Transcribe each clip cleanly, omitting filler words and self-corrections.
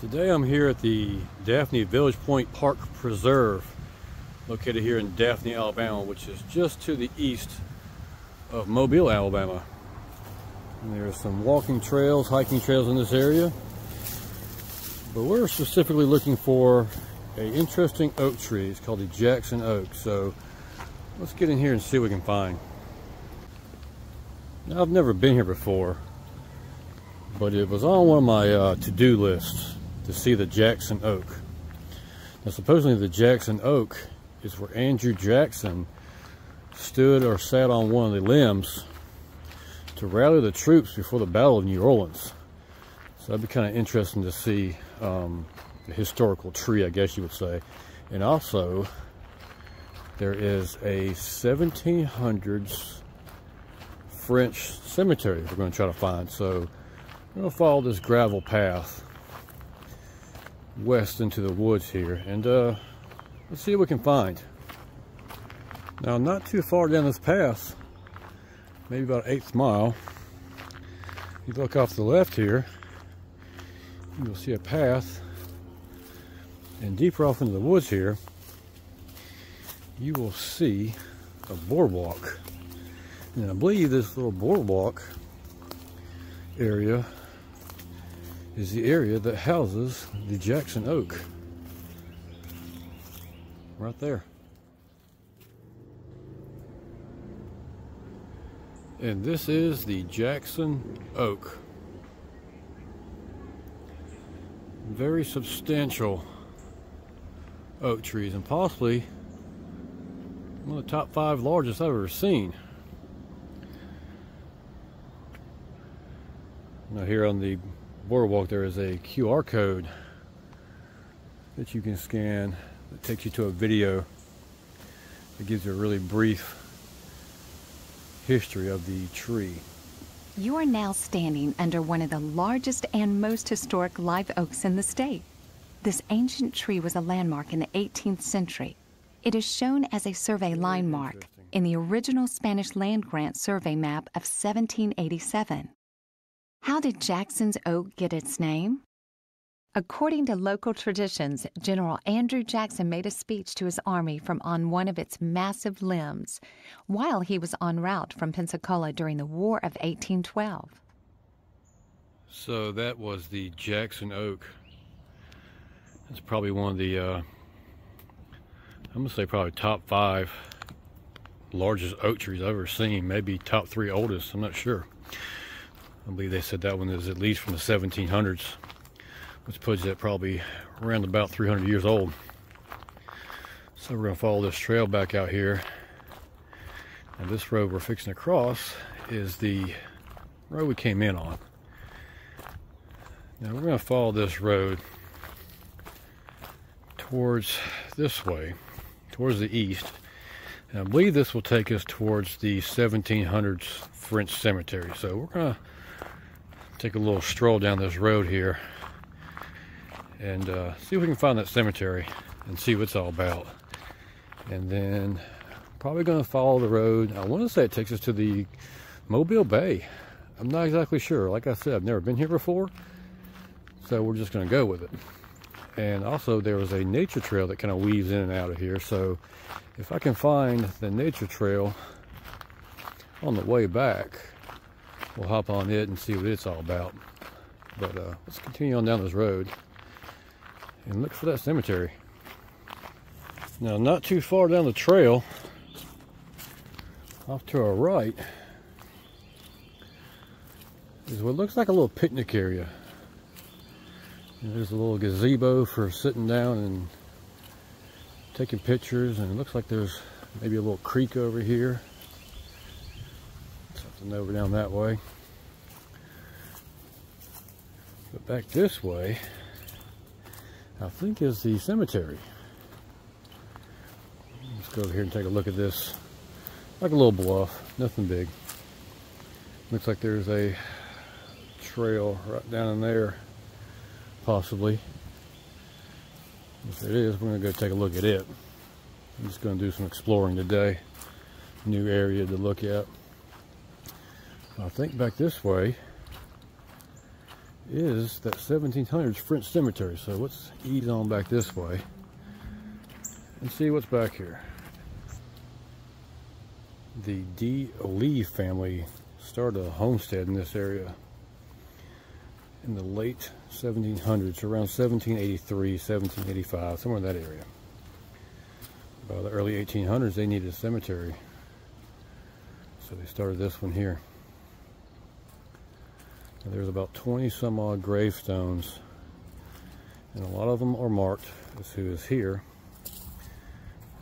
Today I'm here at the Daphne Village Point Park Preserve, located here in Daphne, Alabama, which is just to the east of Mobile, Alabama. And there's some walking trails, hiking trails in this area. But we're specifically looking for an interesting oak tree. It's called the Jackson Oak. So let's get in here and see what we can find. Now, I've never been here before, but it was on one of my to-do lists to see the Jackson Oak. Now, supposedly the Jackson Oak is where Andrew Jackson stood or sat on one of the limbs to rally the troops before the Battle of New Orleans. So that'd be kind of interesting to see the historical tree, I guess you would say. And also, there is a 1700s French cemetery we're going to try to find. So we're going to follow this gravel path west into the woods here, and let's see what we can find. Now, not too far down this path, maybe about 1/8 mile, you look off to the left here, you'll see a path, and deeper off into the woods here, you will see a boardwalk. And I believe this little boardwalk area is the area that houses the Jackson Oak. Right there. And this is the Jackson Oak. Very substantial oak trees, and possibly one of the top 5 largest I've ever seen. Now, here on the boardwalk there is a QR code that you can scan that takes you to a video that gives you a really brief history of the tree. You are now standing under one of the largest and most historic live oaks in the state. This ancient tree was a landmark in the 18th century. It is shown as a survey line mark in the original Spanish land grant survey map of 1787. How did Jackson's Oak get its name? According to local traditions, General Andrew Jackson made a speech to his army from on one of its massive limbs while he was en route from Pensacola during the War of 1812. So that was the Jackson Oak. It's probably one of the, I'm going to say probably top 5 largest oak trees I've ever seen. Maybe top 3 oldest, I'm not sure. I believe they said that one is at least from the 1700s, which puts it probably around about 300 years old. So we're going to follow this trail back out here. And this road we're fixing to cross is the road we came in on. Now we're going to follow this road towards this way, towards the east. And I believe this will take us towards the 1700s French cemetery. So we're going to take a little stroll down this road here and see if we can find that cemetery and see what it's all about. And then probably going to follow the road. I want to say it takes us to the Mobile Bay. I'm not exactly sure. Like I said, I've never been here before, so we're just going to go with it. And also there was a nature trail that kind of weaves in and out of here, so if I can find the nature trail on the way back, we'll hop on it and see what it's all about. But let's continue on down this road and look for that cemetery. Now, not too far down the trail, off to our right, is what looks like a little picnic area. And there's a little gazebo for sitting down and taking pictures, and it looks like there's maybe a little creek over here. Something over down that way. But back this way, I think is the cemetery. Let's go over here and take a look at this. Like a little bluff, nothing big. Looks like there's a trail right down in there, possibly. If it is, we're going to go take a look at it. I'm just going to do some exploring today. New area to look at. I think back this way is that 1700s French cemetery. So let's ease on back this way and see what's back here. The D'Olive family started a homestead in this area in the late 1700s, around 1783, 1785, somewhere in that area. By the early 1800s, they needed a cemetery, so they started this one here. And there's about 20 some odd gravestones, and a lot of them are marked as who is here,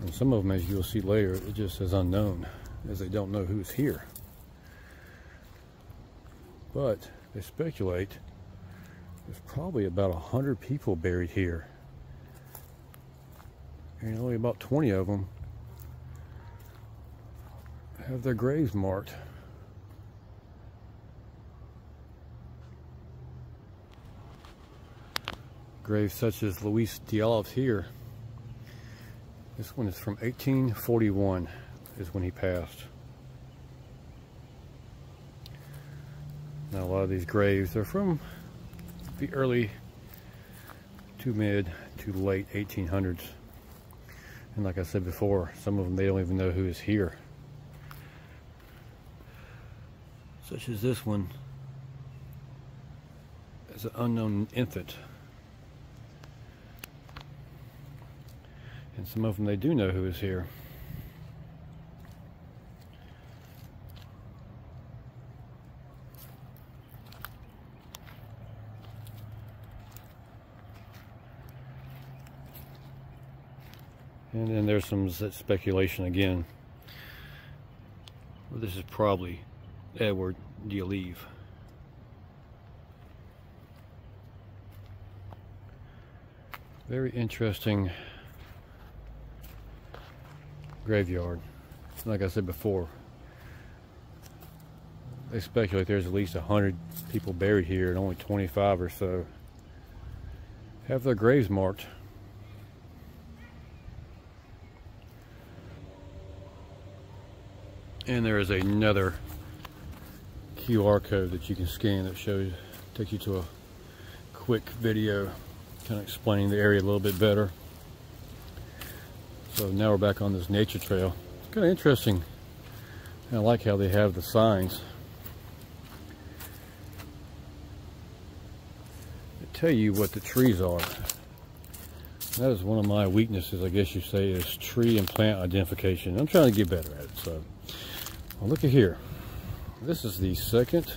and some of them, as you'll see later, it just says unknown, as they don't know who's here. But they speculate there's probably about 100 people buried here, and only about 20 of them have their graves marked. Graves such as Louis D'Olive here. This one is from 1841, is when he passed. Now a lot of these graves are from the early to mid to late 1800s. And like I said before, some of them they don't even know who is here. Such as this one is an unknown infant. And some of them they do know who is here. And then there's some speculation again. Well, this is probably Edward D'Olive. Very interesting graveyard. Like I said before, they speculate there's at least 100 people buried here, and only 25 or so have their graves marked. And there is another QR code that you can scan that takes you to a quick video kind of explaining the area a little bit better. So now we're back on this nature trail. It's kind of interesting. I like how they have the signs. They tell you what the trees are. That is one of my weaknesses, I guess you say, is tree and plant identification. I'm trying to get better at it. So, well, look at here. This is the second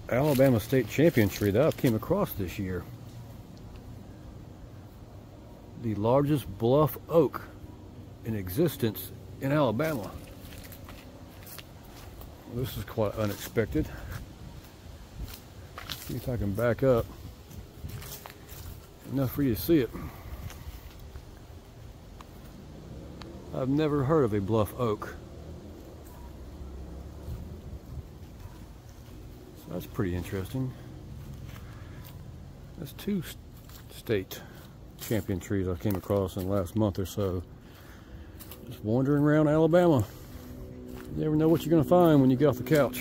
Alabama State Champion tree that I came across this year. The largest bluff oak in existence in Alabama. Well, this is quite unexpected. Let's see if I can back up enough for you to see it. I've never heard of a bluff oak. So that's pretty interesting. That's two state champion trees I came across in the last month or so. Just wandering around Alabama. You never know what you're going to find when you get off the couch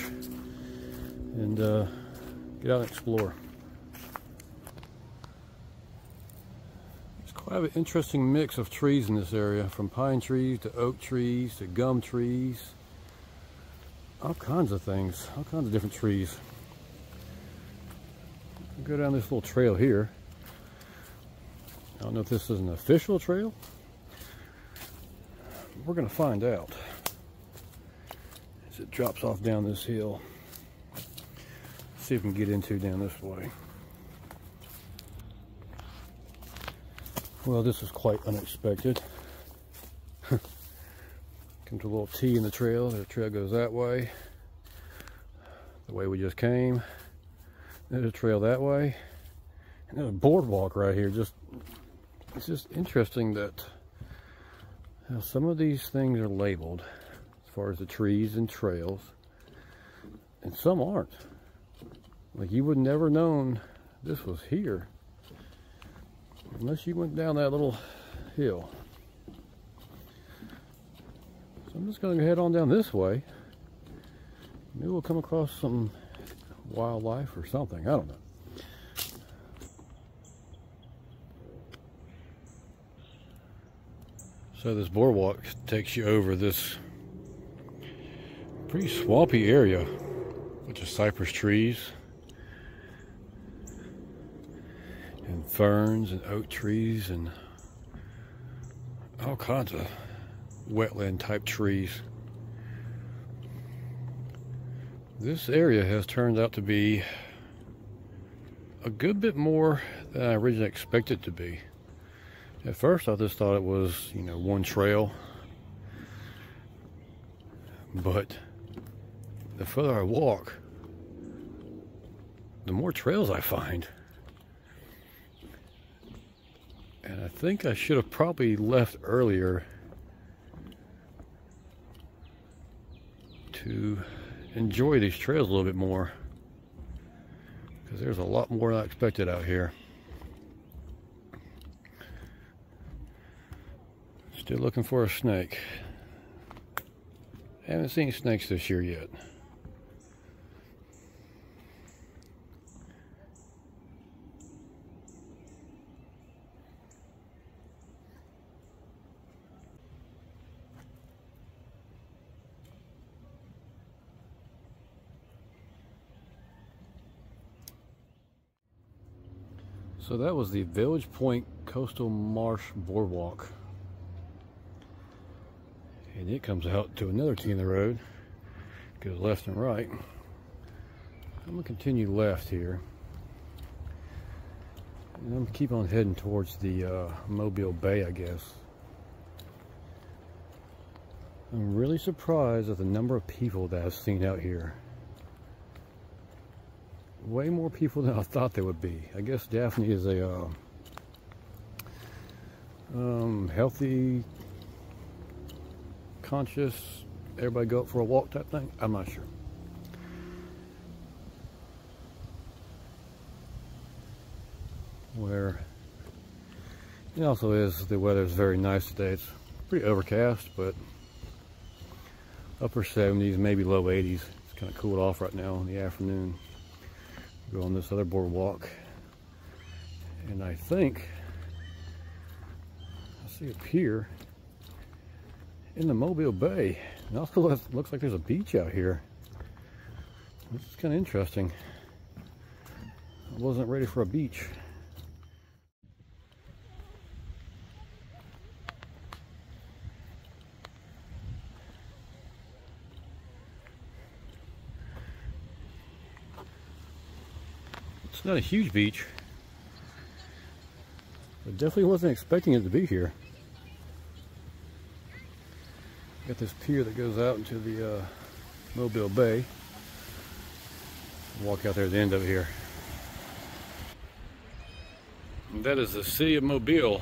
and get out and explore. It's quite an interesting mix of trees in this area, from pine trees to oak trees to gum trees. All kinds of things, all kinds of different trees. Go down this little trail here. I don't know if this is an official trail. We're going to find out as it drops off down this hill. See if we can get into down this way. Well, this is quite unexpected. Come to a little T in the trail. The trail goes that way. The way we just came. There's a trail that way. And there's a boardwalk right here. It's just interesting that how some of these things are labeled as far as the trees and trails, and some aren't. Like, you would never known this was here unless you went down that little hill. So I'm just going to head on down this way. Maybe we'll come across some wildlife or something. I don't know. So this boardwalk takes you over this pretty swampy area, bunch of cypress trees and ferns and oak trees and all kinds of wetland type trees. This area has turned out to be a good bit more than I originally expected it to be. At first I just thought it was, you know, one trail, but the further I walk, the more trails I find. And I think I should have probably left earlier to enjoy these trails a little bit more, because there's a lot more than I expected out here. Still looking for a snake. Haven't seen snakes this year yet. So that was the Village Point Coastal Marsh Boardwalk. And it comes out to another T in the road. Goes left and right. I'm going to continue left here. And I'm going to keep on heading towards the Mobile Bay, I guess. I'm really surprised at the number of people that I've seen out here. Way more people than I thought there would be. I guess Daphne is a healthy, conscious, everybody go out for a walk type thing. I'm not sure. Where it also is, the weather is very nice today. It's pretty overcast, but upper 70s, maybe low 80s. It's kind of cooled off right now in the afternoon. Go on this other boardwalk, and I think I see a pier in the Mobile Bay. And also looks like there's a beach out here. This is kind of interesting. I wasn't ready for a beach. It's not a huge beach, but definitely wasn't expecting it to be here. Got this pier that goes out into the Mobile Bay. Walk out there at the end of it here. And that is the city of Mobile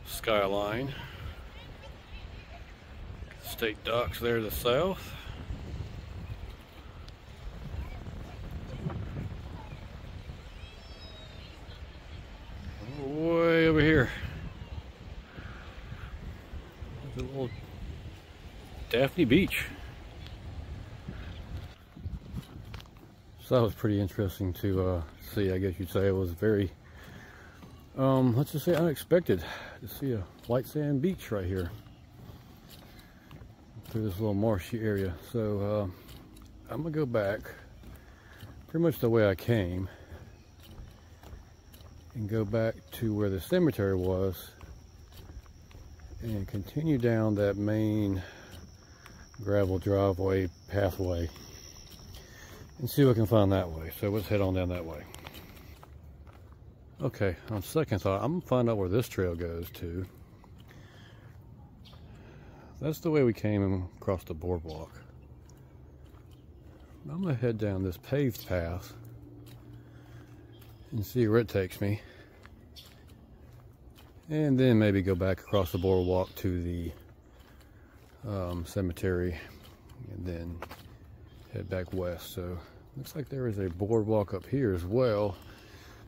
skyline. State docks there to the south. Way over here. The little Daphne Beach. So that was pretty interesting to see, I guess you'd say. It was very, let's just say unexpected to see a white sand beach right here through this little marshy area. So I'm gonna go back pretty much the way I came and go back to where the cemetery was and continue down that main gravel driveway pathway and see what I can find that way. So let's head on down that way. Okay, on second thought, I'm gonna find out where this trail goes to. That's the way we came across the boardwalk. I'm gonna head down this paved path and see where it takes me, and then maybe go back across the boardwalk to the cemetery and then head back west. So looks like there is a boardwalk up here as well,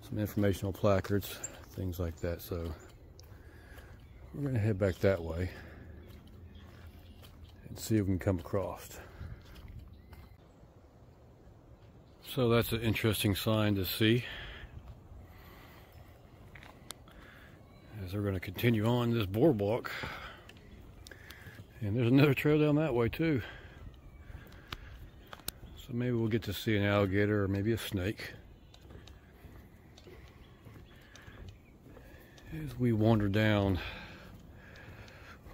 some informational placards, things like that. So we're going to head back that way and see if we can come across. So that's an interesting sign to see as we're going to continue on this boardwalk. And there's another trail down that way too. So maybe we'll get to see an alligator or maybe a snake as we wander down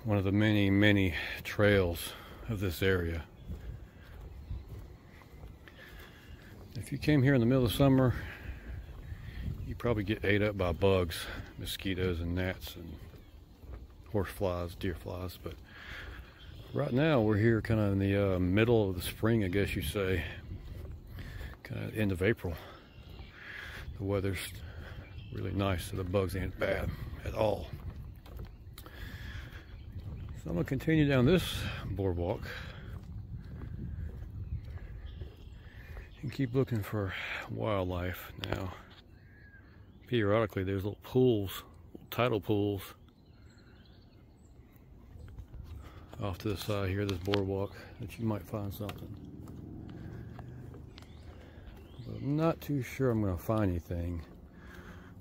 one of the many, many trails of this area. If you came here in the middle of summer, you probably get ate up by bugs, mosquitoes and gnats and horse flies, deer flies. But right now we're here kind of in the middle of the spring, I guess you say, kind of end of April. The weather's really nice, so the bugs ain't bad at all. So I'm gonna continue down this boardwalk and keep looking for wildlife. Now, periodically there's little pools, little tidal pools off to the side here of this boardwalk that you might find something. But I'm not too sure I'm going to find anything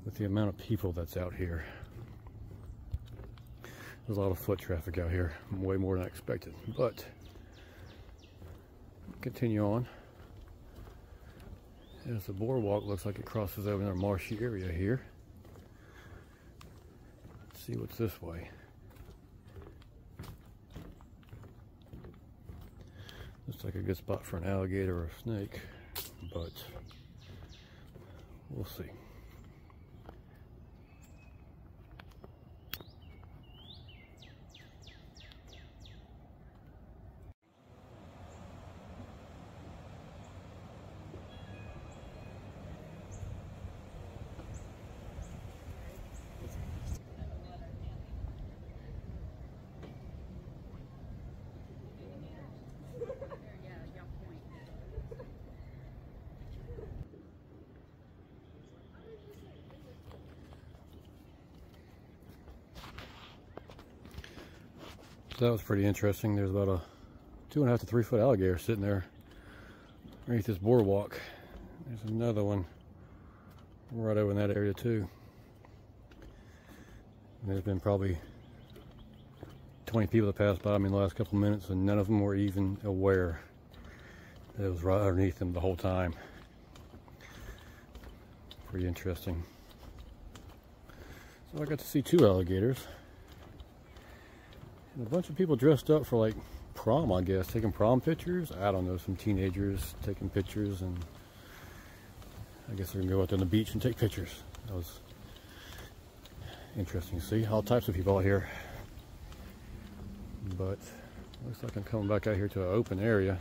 with the amount of people that's out here. There's a lot of foot traffic out here, way more than I expected. But continue on as the boardwalk looks like it crosses over another marshy area here. Let's see what's this way. Looks like a good spot for an alligator or a snake, but we'll see. So that was pretty interesting. There's about a 2.5 to 3 foot alligator sitting there underneath this boardwalk. There's another one right over in that area too. And there's been probably 20 people that passed by me in the last couple of minutes, and none of them were even aware that it was right underneath them the whole time. Pretty interesting. So I got to see 2 alligators. And a bunch of people dressed up for like prom, I guess, taking prom pictures. I don't know, some teenagers taking pictures, and I guess they're gonna go out there on the beach and take pictures. That was interesting to see. All types of people out here. But looks like I'm coming back out here to an open area.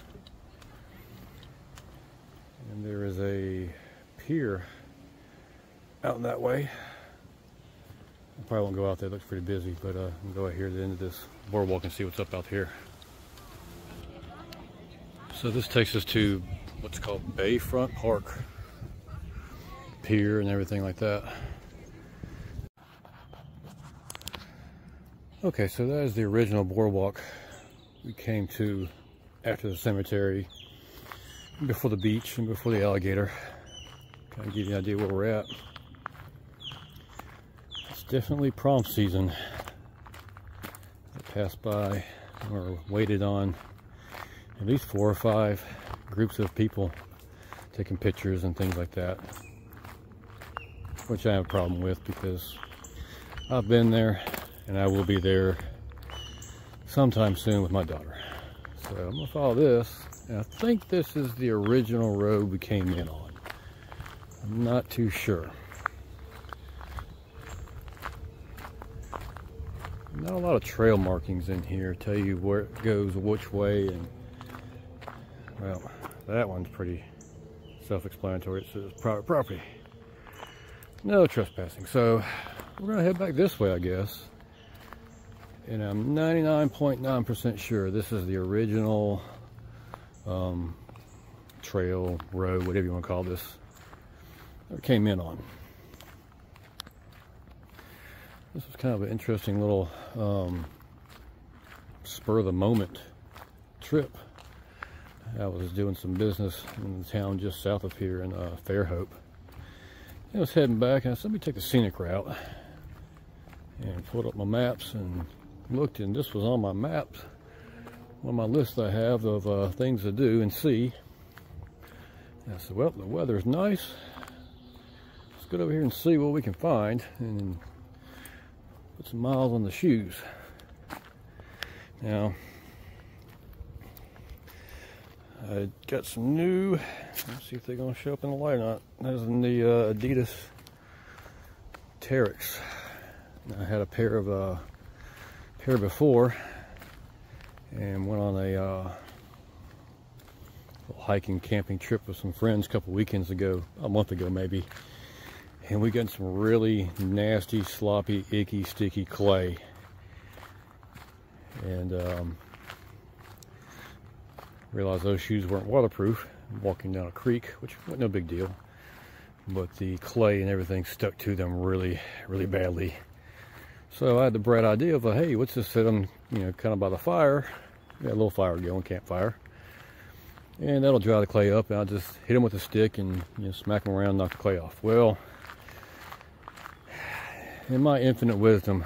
And there is a pier out in that way. I probably won't go out there, it looks pretty busy, but I'll go out here to the end of this boardwalk and see what's up out here. So this takes us to what's called Bayfront Park. Pier and everything like that. Okay, so that is the original boardwalk we came to after the cemetery, before the beach and before the alligator. Kind of give you an idea where we're at. Definitely prom season. I passed by or waited on at least 4 or 5 groups of people taking pictures and things like that, which I have a problem with because I've been there and I will be there sometime soon with my daughter. So I'm gonna follow this, and I think this is the original road we came in on. I'm not too sure. Not a lot of trail markings in here, tell you where it goes which way, and well, that one's pretty self-explanatory. It says private property, no trespassing. So we're gonna head back this way, I guess, and I'm 99.9% sure this is the original trail, road, whatever you want to call this, that we came in on. This was kind of an interesting little spur of the moment trip. I was doing some business in the town just south of here in Fairhope. I was heading back and I said, let me take the scenic route, and pulled up my maps and looked, and this was on my maps, on my list I have of things to do and see. And I said, well, the weather's nice. Let's go over here and see what we can find and put some miles on the shoes. Now, I got some new, let's see if they're going to show up in the light or not. Those are the Adidas Terex. I had a pair before and went on a little hiking, camping trip with some friends a couple weekends ago, a month ago maybe. And we got some really nasty, sloppy, icky, sticky clay. And realized those shoes weren't waterproof. Walking down a creek, which was no big deal, but the clay and everything stuck to them really, really badly. So I had the bright idea of, hey, let's just sit them, you know, kind of by the fire. Got a little fire going, campfire, and that'll dry the clay up. And I'll just hit them with a stick and, you know, smack them around, knock the clay off. Well, in my infinite wisdom,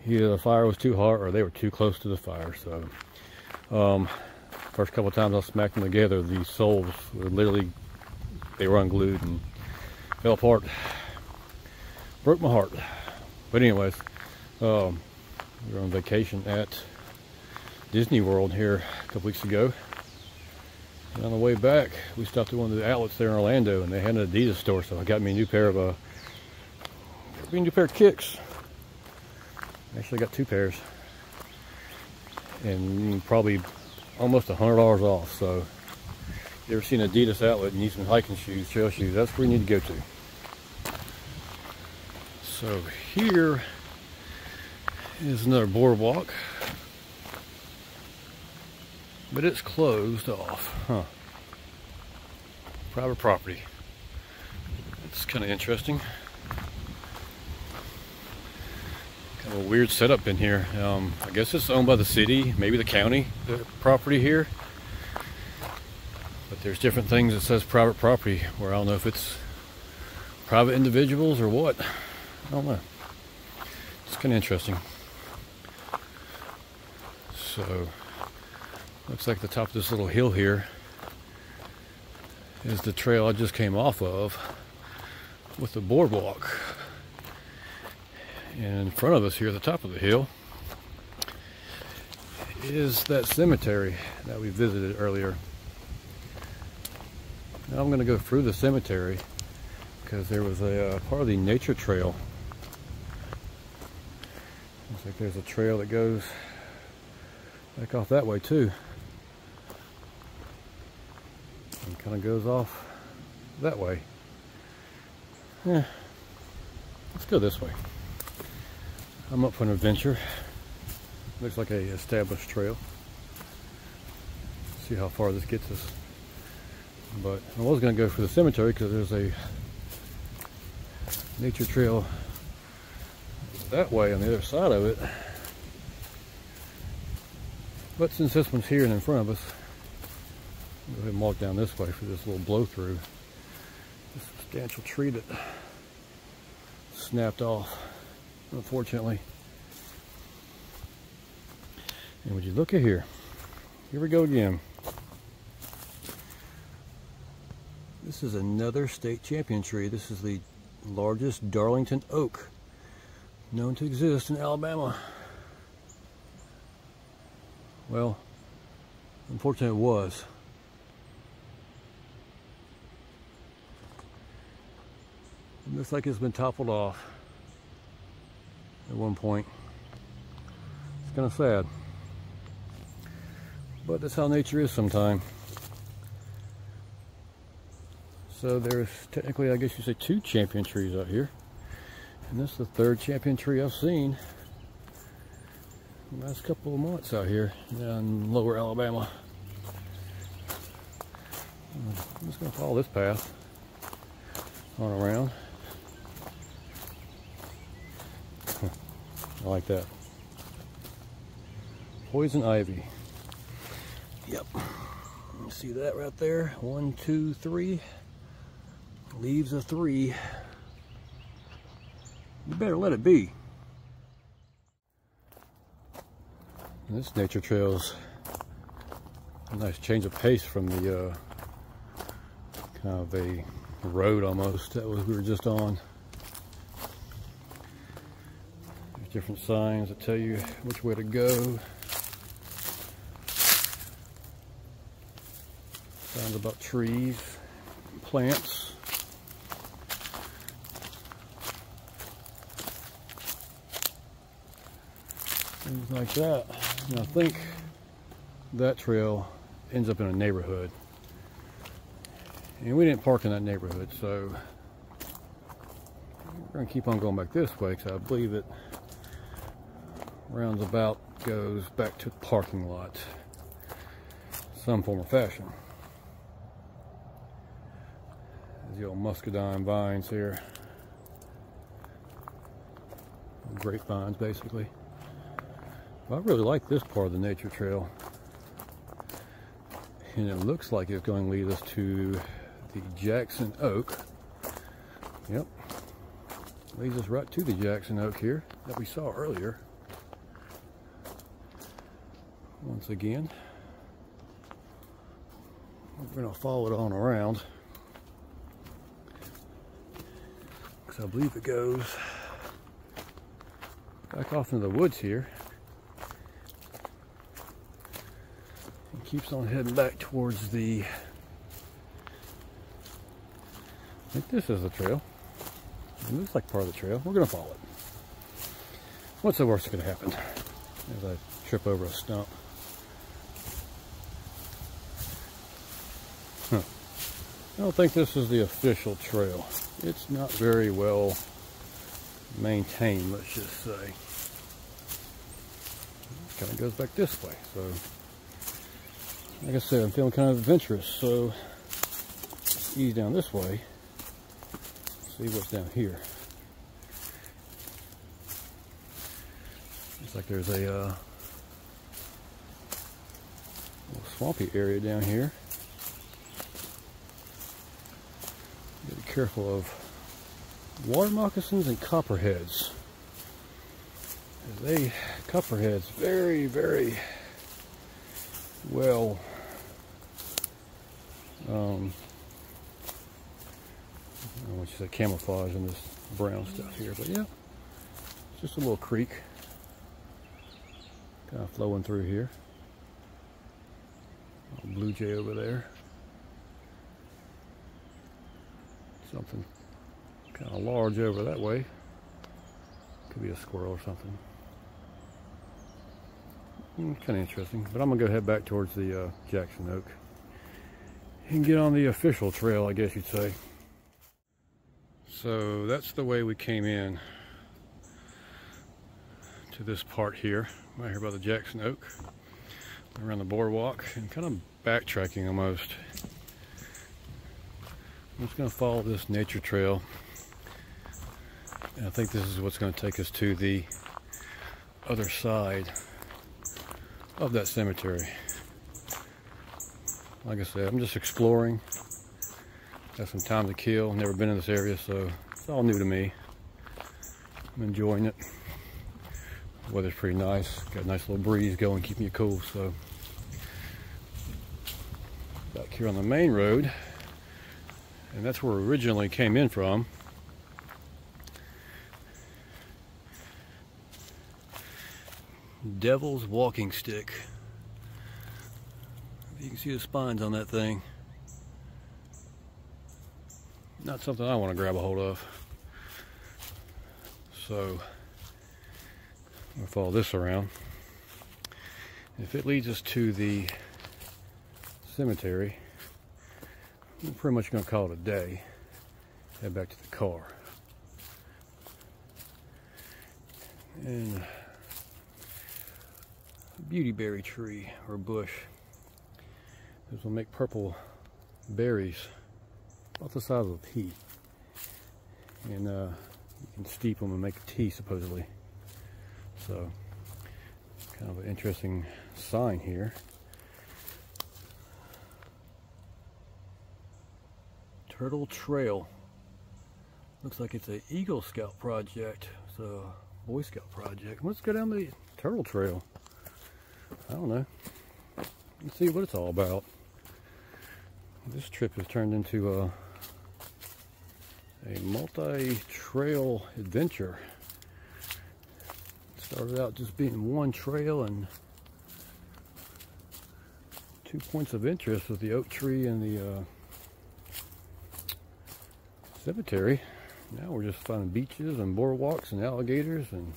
either the fire was too hot or they were too close to the fire. So first couple of times I smacked them together, the soles were literally, they were unglued and fell apart. Broke my heart. But anyways, we were on vacation at Disney World here a couple weeks ago. And on the way back, we stopped at one of the outlets there in Orlando, and they had an Adidas store, so I got me a new pair of kicks. Actually got two pairs, and probably almost $100 off. So if you ever seen an Adidas outlet and need some hiking shoes, trail shoes, that's where you need to go to. So here is another boardwalk, but it's closed off. Private property. It's kind of interesting. Kind of a weird setup in here. I guess it's owned by the city, maybe the county, the property here. But there's different things that says private property, where I don't know if it's private individuals or what. I don't know. It's kind of interesting. So, looks like the top of this little hill here is the trail I just came off of with the boardwalk. And in front of us here at the top of the hill is that cemetery that we visited earlier. Now I'm going to go through the cemetery because there was a part of the nature trail. Looks like there's a trail that goes back off that way too. And kind of goes off that way. Yeah, let's go this way. I'm up for an adventure. Looks like a established trail. See how far this gets us. But I was going to go for the cemetery because there's a nature trail that way on the other side of it. But since this one's here and in front of us, we'll go ahead and walk down this way for this little blow through. This substantial tree that snapped off, unfortunately. And would you look at here? Here we go again. This is another state champion tree. This is the largest Darlington oak known to exist in Alabama. Well, unfortunately it was. It looks like it's been toppled off at one point. It's kind of sad. But that's how nature is sometimes. So there's technically, I guess you say, 2 champion trees out here. And this is the 3rd champion tree I've seen in the last couple of months out here in lower Alabama. I'm just going to follow this path on around. I like that. Poison ivy. Yep. You see that right there? 1, 2, 3. Leaves a 3. You better let it be. And this nature trail's a nice change of pace from the kind of a road almost that we were just on. There's different signs that tell you which way to go. Signs about trees, plants. Things like that. And I think that trail ends up in a neighborhood. And we didn't park in that neighborhood, so we're going to keep on going back this way because I believe it roundabout goes back to the parking lot. Some form or fashion. There's the old muscadine vines here. Grapevines, basically. Well, I really like this part of the nature trail. And it looks like it's going to lead us to the Jackson Oak. Yep. Leads us right to the Jackson Oak here that we saw earlier. Once again, we're going to follow it on around. Because I believe it goes back off into the woods here. Keeps on heading back towards the, I think this is the trail. It looks like part of the trail. We're going to follow it. What's the worst that's going to happen as I trip over a stump? Huh. I don't think this is the official trail. It's not very well maintained, let's just say. It kind of goes back this way, so like I said, I'm feeling kind of adventurous, so let's ease down this way, see what's down here. Looks like there's a little swampy area down here. Be careful of water moccasins and copperheads. Copperheads, very, very well I don't know what you say, camouflage in this brown stuff here, but yeah, it's just a little creek kind of flowing through here. Little blue jay over there. Something kind of large over that way. Could be a squirrel or something. Kind of interesting, but I'm gonna go head back towards the Jackson Oak and get on the official trail, I guess you'd say. So that's the way we came in to this part here, right here by the Jackson Oak, around the boardwalk, and kind of backtracking almost. I'm just gonna follow this nature trail, and I think this is what's going to take us to the other side of that cemetery. Like I said, I'm just exploring. Got some time to kill. Never been in this area, so it's all new to me. I'm enjoying it. Weather's pretty nice. Got a nice little breeze going, keeping you cool. So back here on the main road, and that's where we originally came in from. Devil's walking stick. You can see the spines on that thing. Not something I want to grab a hold of. So I'll follow this around. If it leads us to the cemetery, we're pretty much going to call it a day. Head back to the car. And beautyberry tree or bush. This will make purple berries about the size of a pea, and you can steep them and make a tea supposedly. So kind of an interesting sign here. Turtle Trail. Looks like it's a Eagle Scout project. It's a Boy Scout project. Let's go down the Turtle Trail. I don't know. Let's see what it's all about. This trip has turned into a multi-trail adventure. It started out just being one trail and 2 points of interest with the oak tree and the cemetery. Now we're just finding beaches and boardwalks and alligators and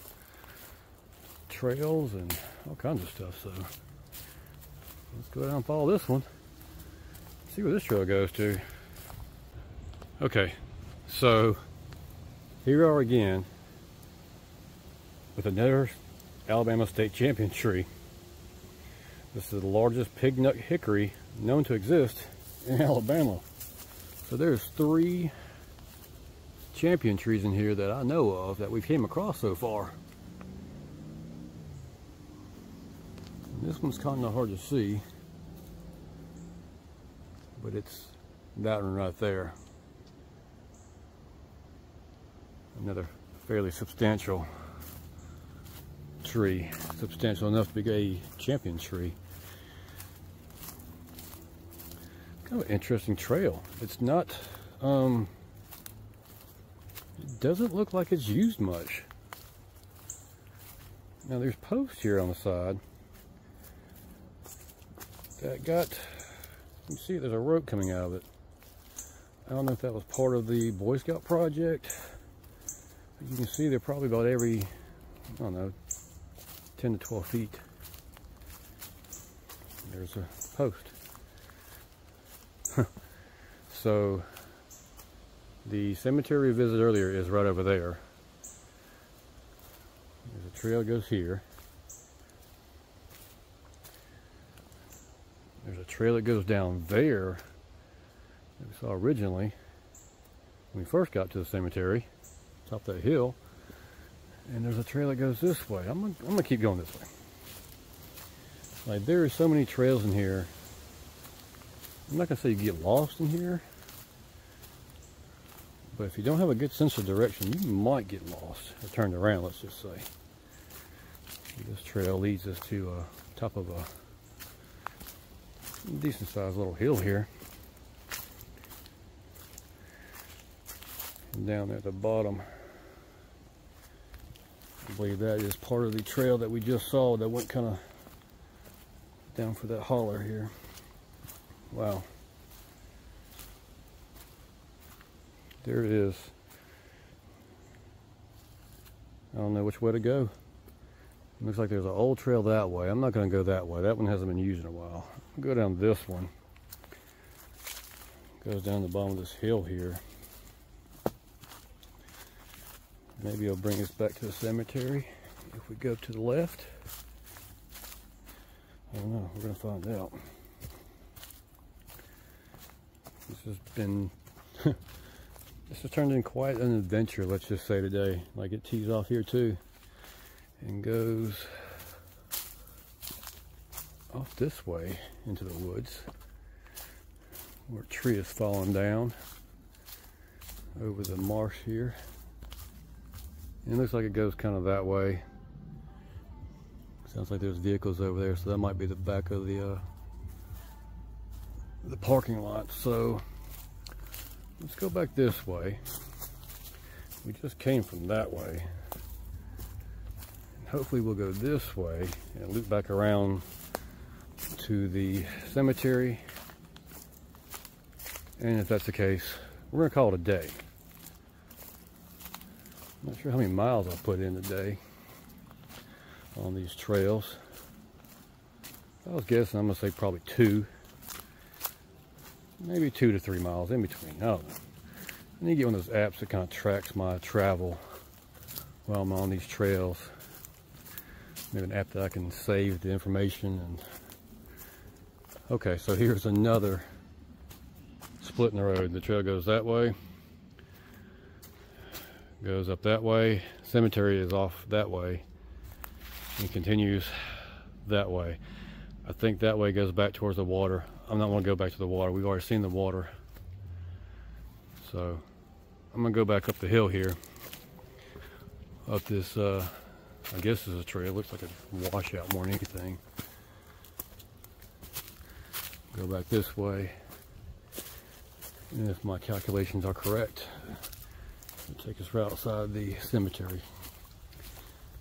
trails and all kinds of stuff. So let's go down and follow this one. See where this trail goes to. Okay, so here we are again with another Alabama State Champion tree. This is the largest pignut hickory known to exist in Alabama. So there's 3 champion trees in here that I know of that we've came across so far. And this one's kind of hard to see, but it's that one right there. Another fairly substantial tree, substantial enough to be a champion tree. Kind of an interesting trail. It's not, it doesn't look like it's used much. Now there's posts here on the side that got, you can see there's a rope coming out of it. I don't know if that was part of the Boy Scout project. But you can see they're probably about every, I don't know, 10 to 12 feet. There's a post. So the cemetery we visited earlier is right over there. There's a trail that goes here. There's a trail that goes down there that we saw originally when we first got to the cemetery, top that hill. And there's a trail that goes this way. I'm gonna keep going this way. Like, there are so many trails in here. I'm not gonna say you get lost in here, but if you don't have a good sense of direction, you might get lost or turned around, let's just say. This trail leads us to top of a decent sized little hill here. And down there at the bottom, I believe that is part of the trail that we just saw that went kind of down for that holler here. Wow. There it is. I don't know which way to go. It looks like there's an old trail that way. I'm not going to go that way. That one hasn't been used in a while. I'll go down this one. Goes down the bottom of this hill here. Maybe it'll bring us back to the cemetery if we go to the left. I don't know. We're going to find out. This has been... This has turned into quite an adventure, let's just say, today. Like, it tees off here too and goes off this way into the woods where a tree has fallen down over the marsh here. And it looks like it goes kind of that way. Sounds like there's vehicles over there, so that might be the back of the parking lot. So let's go back this way. We just came from that way. And hopefully we'll go this way and loop back around to the cemetery. And if that's the case, we're gonna call it a day. I'm not sure how many miles I'll put in today on these trails. I was guessing, I'm gonna say probably 2. Maybe 2 to 3 miles in between. I don't know. I need to get one of those apps that kind of tracks my travel while I'm on these trails. Maybe an app that I can save the information. And okay, so here's another split in the road. The trail goes that way, goes up that way. Cemetery is off that way and continues that way. I think that way goes back towards the water. I'm not going to go back to the water. We've already seen the water. So I'm gonna go back up the hill here, up this, I guess this is a trail. Looks like a washout more than anything. Go back this way, and if my calculations are correct, it'll take us right outside the cemetery.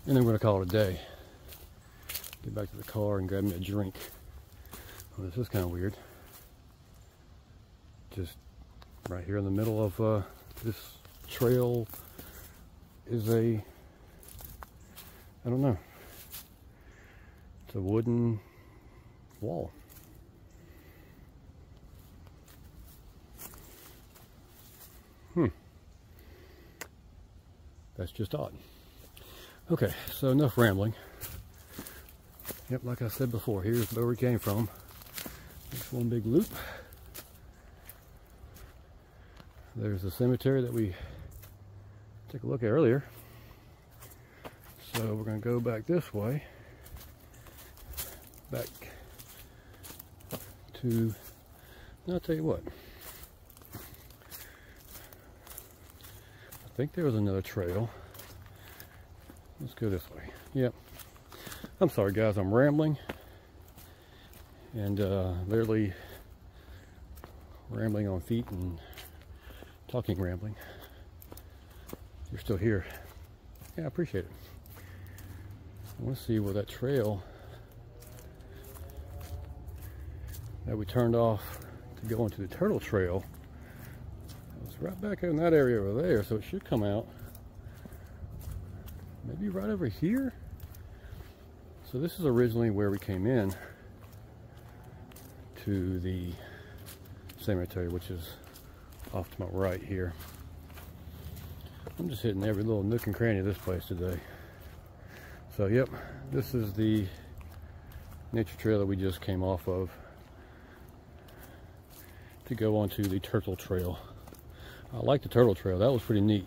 And then we're gonna call it a day. Get back to the car and grab me a drink. Well, this is kind of weird. Just right here in the middle of this trail is a, I don't know, it's a wooden wall. That's just odd. Okay, so enough rambling. Yep, like I said before, here's where we came from. It's one big loop. There's the cemetery that we took a look at earlier. So we're going to go back this way. Back to, I'll tell you what. I think there was another trail. Let's go this way. Yep. I'm sorry guys, I'm rambling. And literally rambling on feet and talking rambling. You're still here. Yeah, I appreciate it. I want to see where that trail that we turned off to go into the turtle trail. It's right back in that area over there, so it should come out maybe right over here. So this is originally where we came in to the cemetery, which is off to my right here. I'm just hitting every little nook and cranny of this place today. So yep, this is the nature trail that we just came off of to go onto the turtle trail. I like the turtle trail. That was pretty neat.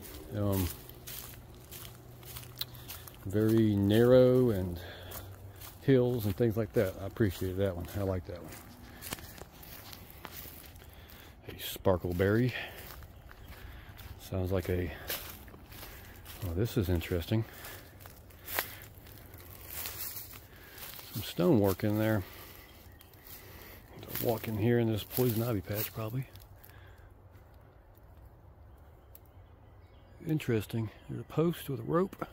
Very narrow and hills and things like that. I appreciated that one. I like that one. A sparkleberry. Sounds like a, oh, this is interesting. Some stonework in there. Walk in here in this poison ivy patch probably. Interesting. There's a post with a rope.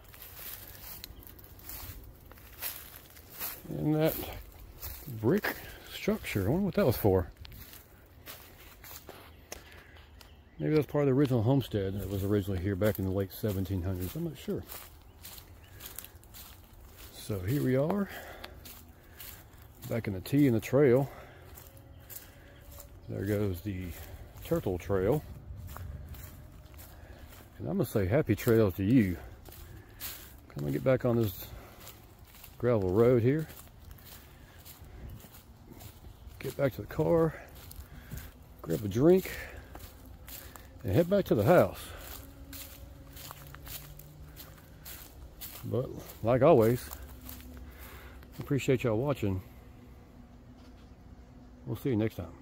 And that brick structure, I wonder what that was for. Maybe that's part of the original homestead that was originally here back in the late 1700s. I'm not sure. So here we are, back in the T in the trail. There goes the turtle trail. And I'm going to say happy trails to you. I'm going to get back on this gravel road here. Get back to the car. Grab a drink. And head back to the house. But like always, appreciate y'all watching. We'll see you next time.